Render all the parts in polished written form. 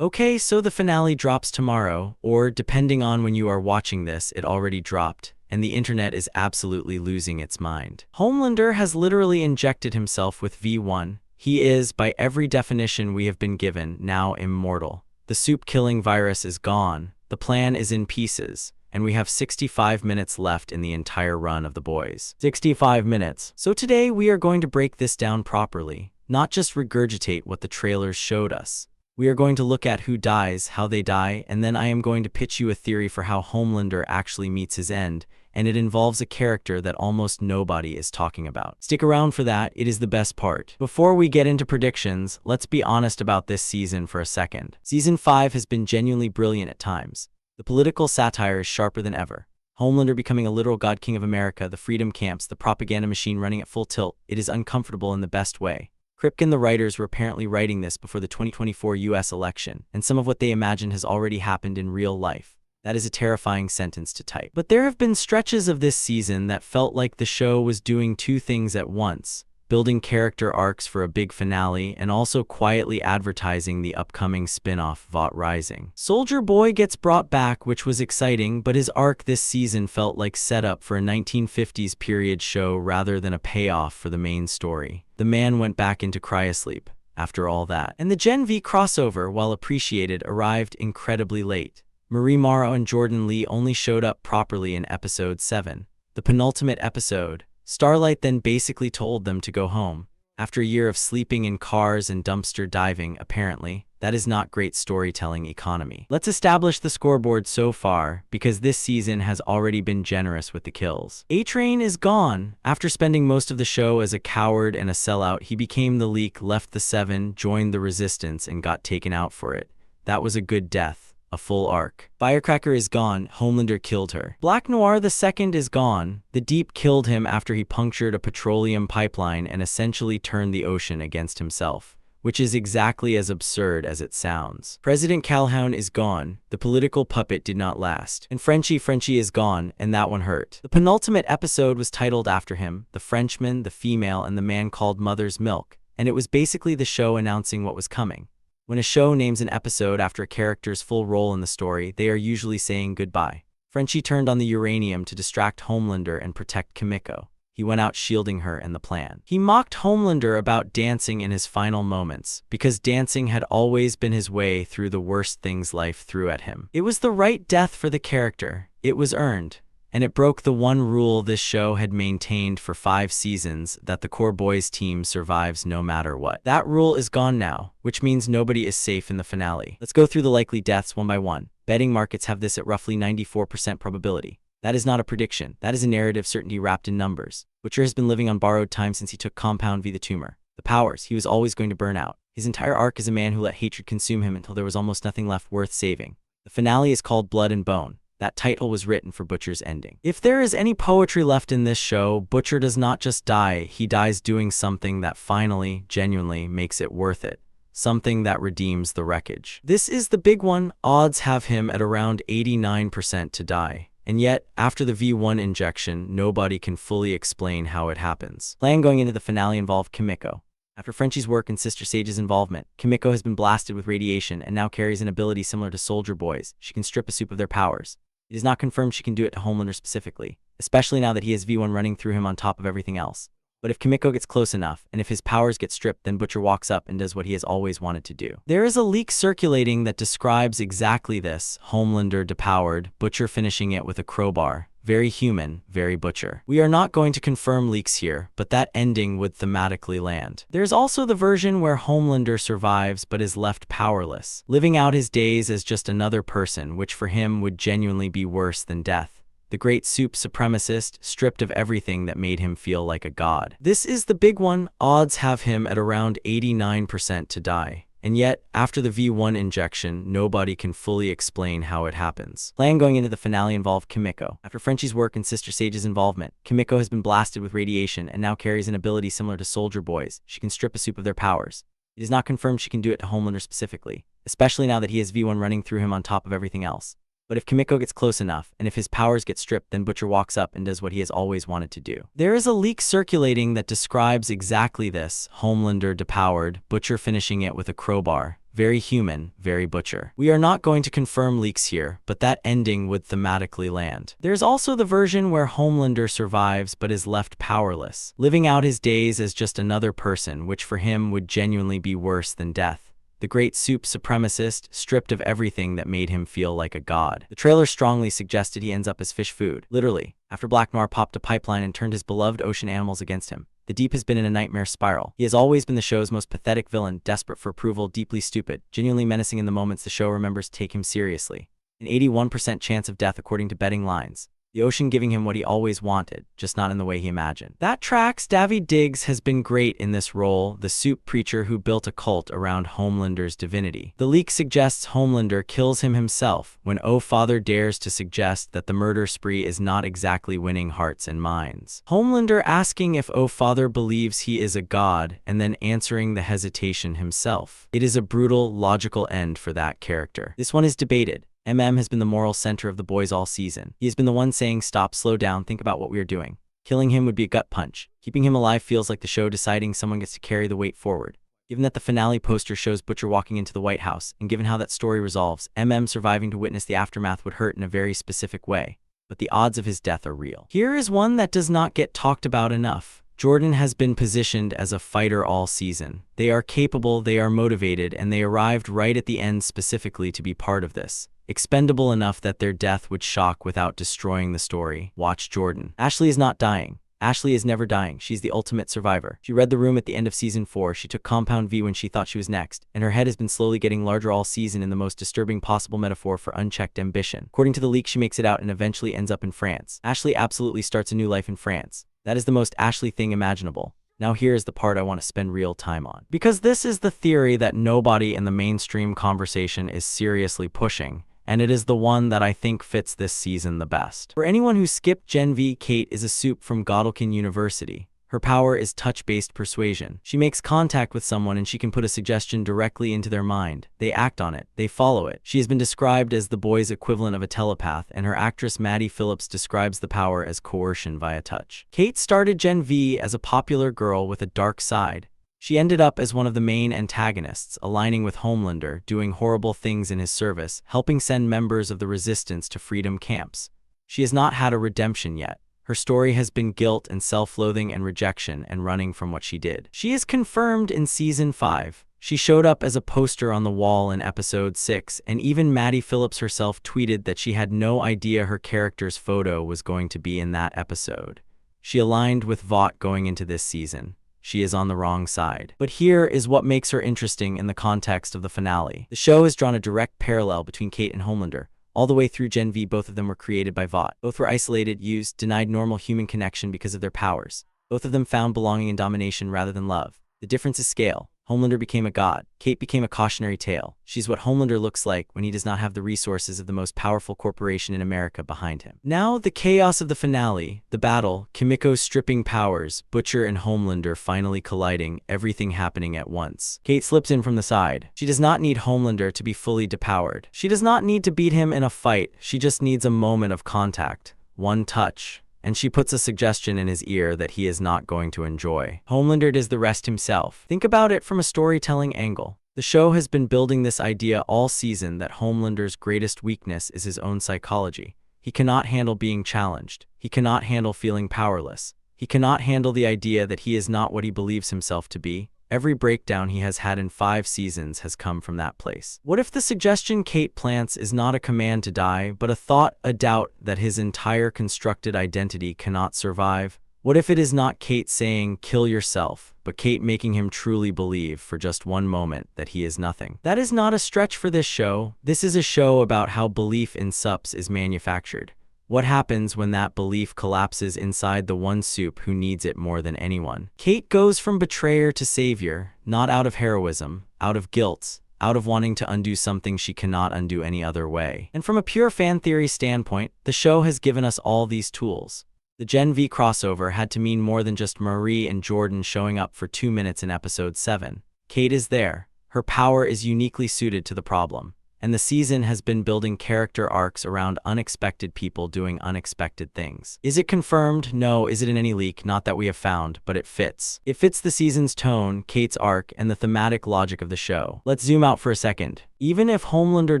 Okay, so the finale drops tomorrow, or depending on when you are watching this, it already dropped, and the internet is absolutely losing its mind. Homelander has literally injected himself with V1. He is, by every definition we have been given, now immortal. The soup-killing virus is gone, the plan is in pieces, and we have 65 minutes left in the entire run of The Boys. 65 minutes. So today we are going to break this down properly, not just regurgitate what the trailers showed us. We are going to look at who dies, how they die, and then I am going to pitch you a theory for how Homelander actually meets his end, and it involves a character that almost nobody is talking about. Stick around for that, it is the best part. Before we get into predictions, let's be honest about this season for a second. Season 5 has been genuinely brilliant at times. The political satire is sharper than ever. Homelander becoming a literal god king of America, the freedom camps, the propaganda machine running at full tilt. It is uncomfortable in the best way. Kripke, the writers, were apparently writing this before the 2024 US election, and some of what they imagined has already happened in real life. That is a terrifying sentence to type. But there have been stretches of this season that felt like the show was doing two things at once: building character arcs for a big finale, and also quietly advertising the upcoming spin-off Vought Rising. Soldier Boy gets brought back, which was exciting, but his arc this season felt like setup for a 1950s period show rather than a payoff for the main story. The man went back into cryosleep after all that. And the Gen V crossover, while appreciated, arrived incredibly late. Marie Morrow and Jordan Lee only showed up properly in episode 7. The penultimate episode, Starlight then basically told them to go home. After a year of sleeping in cars and dumpster diving, apparently, that is not great storytelling economy. Let's establish the scoreboard so far, because this season has already been generous with the kills. A-Train is gone. After spending most of the show as a coward and a sellout, he became the Leak, left the Seven, joined the Resistance, and got taken out for it. That was a good death. A full arc. Firecracker is gone. Homelander killed her. Black Noir the Second is gone. The Deep killed him after he punctured a petroleum pipeline and essentially turned the ocean against himself, which is exactly as absurd as it sounds. President Calhoun is gone. The political puppet did not last. And Frenchie is gone, and that one hurt. The penultimate episode was titled after him: The Frenchman, the Female, and the Man Called Mother's Milk, and it was basically the show announcing what was coming. When a show names an episode after a character's full role in the story, they are usually saying goodbye. Frenchie turned on the uranium to distract Homelander and protect Kimiko. He went out shielding her and the plan. He mocked Homelander about dancing in his final moments, because dancing had always been his way through the worst things life threw at him. It was the right death for the character. It was earned. And it broke the one rule this show had maintained for 5 seasons, that the core boys team survives no matter what. That rule is gone now, which means nobody is safe in the finale. Let's go through the likely deaths one by one. Betting markets have this at roughly 94% probability. That is not a prediction. That is a narrative certainty wrapped in numbers. Butcher has been living on borrowed time since he took Compound V, the tumor. The powers, he was always going to burn out. His entire arc is a man who let hatred consume him until there was almost nothing left worth saving. The finale is called Blood and Bone. That title was written for Butcher's ending. If there is any poetry left in this show, Butcher does not just die, he dies doing something that finally, genuinely makes it worth it. Something that redeems the wreckage. This is the big one. Odds have him at around 89% to die. And yet, after the V1 injection, nobody can fully explain how it happens. Plan going into the finale involved Kimiko. After Frenchie's work and Sister Sage's involvement, Kimiko has been blasted with radiation and now carries an ability similar to Soldier Boy's. She can strip a soup of their powers. It is not confirmed she can do it to Homelander specifically, especially now that he has V1 running through him on top of everything else. But if Kimiko gets close enough, and if his powers get stripped, then Butcher walks up and does what he has always wanted to do. There is a leak circulating that describes exactly this: Homelander depowered, Butcher finishing it with a crowbar. Very human, very Butcher. We are not going to confirm leaks here, but that ending would thematically land. There's also the version where Homelander survives but is left powerless, living out his days as just another person, which for him would genuinely be worse than death. The great soup supremacist, stripped of everything that made him feel like a god. This is the big one. Odds have him at around 89% to die. And yet, after the V1 injection, nobody can fully explain how it happens. Plan going into the finale involved Kimiko. After Frenchie's work and Sister Sage's involvement, Kimiko has been blasted with radiation and now carries an ability similar to Soldier Boy's. She can strip a soup of their powers. It is not confirmed she can do it to Homelander specifically, especially now that he has V1 running through him on top of everything else. But if Kimiko gets close enough, and if his powers get stripped, then Butcher walks up and does what he has always wanted to do. There is a leak circulating that describes exactly this: Homelander depowered, Butcher finishing it with a crowbar. very human, very butcher. We are not going to confirm leaks here, but that ending would thematically land. There's also the version where Homelander survives but is left powerless, living out his days as just another person, which for him would genuinely be worse than death. The great soup supremacist, stripped of everything that made him feel like a god. The trailer strongly suggested he ends up as fish food, literally, after Black Noir popped a pipeline and turned his beloved ocean animals against him. The Deep has been in a nightmare spiral. He has always been the show's most pathetic villain, desperate for approval, deeply stupid, genuinely menacing in the moments the show remembers take him seriously. An 81% chance of death according to betting lines. The ocean giving him what he always wanted, just not in the way he imagined. That tracks. Daveed Diggs has been great in this role, the soup preacher who built a cult around Homelander's divinity. The leak suggests Homelander kills him himself when Father dares to suggest that the murder spree is not exactly winning hearts and minds. Homelander asking if Father believes he is a god and then answering the hesitation himself. It is a brutal, logical end for that character. This one is debated. has been the moral center of the boys all season. He has been the one saying, stop, slow down, think about what we are doing. Killing him would be a gut punch. Keeping him alive feels like the show deciding someone gets to carry the weight forward. Given that the finale poster shows Butcher walking into the White House, and given how that story resolves, surviving to witness the aftermath would hurt in a very specific way. But the odds of his death are real. Here is one that does not get talked about enough. Jordan has been positioned as a fighter all season. They are capable, they are motivated, and they arrived right at the end specifically to be part of this. Expendable enough that their death would shock without destroying the story. Watch Jordan. Ashley is not dying. Ashley is never dying. She's the ultimate survivor. She read the room at the end of season 4. She took Compound V when she thought she was next, and her head has been slowly getting larger all season in the most disturbing possible metaphor for unchecked ambition. According to the leak, she makes it out and eventually ends up in France. Ashley absolutely starts a new life in France. That is the most Ashley thing imaginable. Now here is the part I want to spend real time on. Because this is the theory that nobody in the mainstream conversation is seriously pushing, and it is the one that I think fits this season the best. For anyone who skipped Gen V, Kate is a soup from Godolkin University. Her power is touch-based persuasion. She makes contact with someone and she can put a suggestion directly into their mind. They act on it. They follow it. She has been described as the boys' equivalent of a telepath, and her actress Maddie Phillips describes the power as coercion via touch. Kate started Gen V as a popular girl with a dark side. She ended up as one of the main antagonists, aligning with Homelander, doing horrible things in his service, helping send members of the resistance to freedom camps. She has not had a redemption yet. Her story has been guilt and self-loathing and rejection and running from what she did. She is confirmed in season 5. She showed up as a poster on the wall in episode 6, and even Maddie Phillips herself tweeted that she had no idea her character's photo was going to be in that episode. She aligned with Vought going into this season. She is on the wrong side. But here is what makes her interesting in the context of the finale. The show has drawn a direct parallel between Kate and Homelander. All the way through Gen V, both of them were created by Vought. Both were isolated, used, denied normal human connection because of their powers. Both of them found belonging in domination rather than love. The difference is scale. Homelander became a god. Kate became a cautionary tale. She's what Homelander looks like when he does not have the resources of the most powerful corporation in America behind him. Now, the chaos of the finale, the battle, Kimiko's stripping powers, Butcher and Homelander finally colliding, everything happening at once. Kate slips in from the side. She does not need Homelander to be fully depowered. She does not need to beat him in a fight. She just needs a moment of contact. One touch. And she puts a suggestion in his ear that he is not going to enjoy. Homelander does the rest himself. Think about it from a storytelling angle. The show has been building this idea all season that Homelander's greatest weakness is his own psychology. He cannot handle being challenged. He cannot handle feeling powerless. He cannot handle the idea that he is not what he believes himself to be. Every breakdown he has had in 5 seasons has come from that place. What if the suggestion Kate plants is not a command to die, but a thought, a doubt that his entire constructed identity cannot survive? What if it is not Kate saying, kill yourself, but Kate making him truly believe for just one moment that he is nothing? That is not a stretch for this show. This is a show about how belief in sups is manufactured. What happens when that belief collapses inside the one soup who needs it more than anyone? Kate goes from betrayer to savior, not out of heroism, out of guilt, out of wanting to undo something she cannot undo any other way. And from a pure fan theory standpoint, the show has given us all these tools. The Gen V crossover had to mean more than just Marie and Jordan showing up for 2 minutes in episode 7. Kate is there. Her power is uniquely suited to the problem. and the season has been building character arcs around unexpected people doing unexpected things. Is it confirmed? No. Is it in any leak? Not that we have found, but it fits. It fits the season's tone, Kate's arc, and the thematic logic of the show. Let's zoom out for a second. Even if Homelander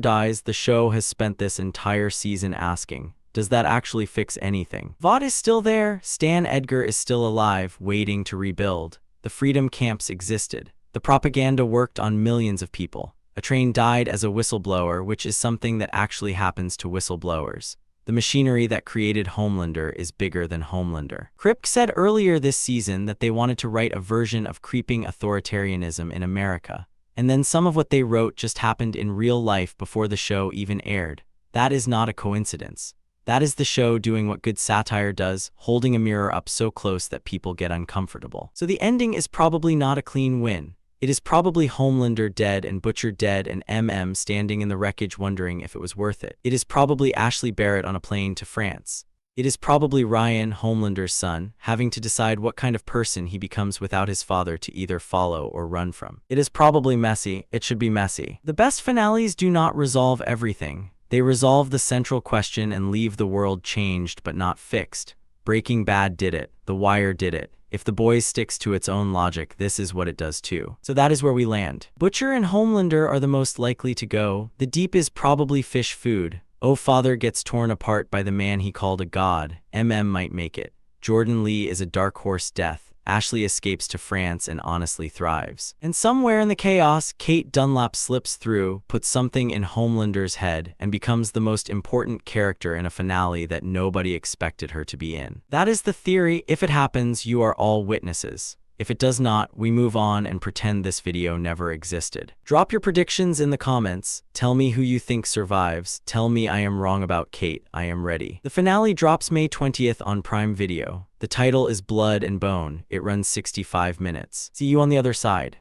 dies, the show has spent this entire season asking, does that actually fix anything? Vought is still there, Stan Edgar is still alive, waiting to rebuild. The freedom camps existed. The propaganda worked on millions of people. A train died as a whistleblower, which is something that actually happens to whistleblowers. The machinery that created Homelander is bigger than Homelander. Kripke said earlier this season that they wanted to write a version of creeping authoritarianism in America. And then some of what they wrote just happened in real life before the show even aired. That is not a coincidence. That is the show doing what good satire does, holding a mirror up so close that people get uncomfortable. So the ending is probably not a clean win. It is probably Homelander dead and Butcher dead and MM standing in the wreckage wondering if it was worth it. It is probably Ashley Barrett on a plane to France. It is probably Ryan, Homelander's son, having to decide what kind of person he becomes without his father to either follow or run from. It is probably messy. It should be messy. The best finales do not resolve everything. They resolve the central question and leave the world changed but not fixed. Breaking Bad did it. The Wire did it. If The Boys sticks to its own logic, this is what it does too. So that is where we land. Butcher and Homelander are the most likely to go. The Deep is probably fish food. Oh, Father gets torn apart by the man he called a god. Might make it. Jordan Lee is a dark horse death. Ashley escapes to France and honestly thrives. And somewhere in the chaos, Kate Dunlap slips through, puts something in Homelander's head, and becomes the most important character in a finale that nobody expected her to be in. That is the theory. If it happens, you are all witnesses. If it does not, we move on and pretend this video never existed. Drop your predictions in the comments. Tell me who you think survives. Tell me I am wrong about Kate. I am ready. The finale drops May 20th on Prime Video. The title is Blood and Bone. It runs 65 minutes. See you on the other side.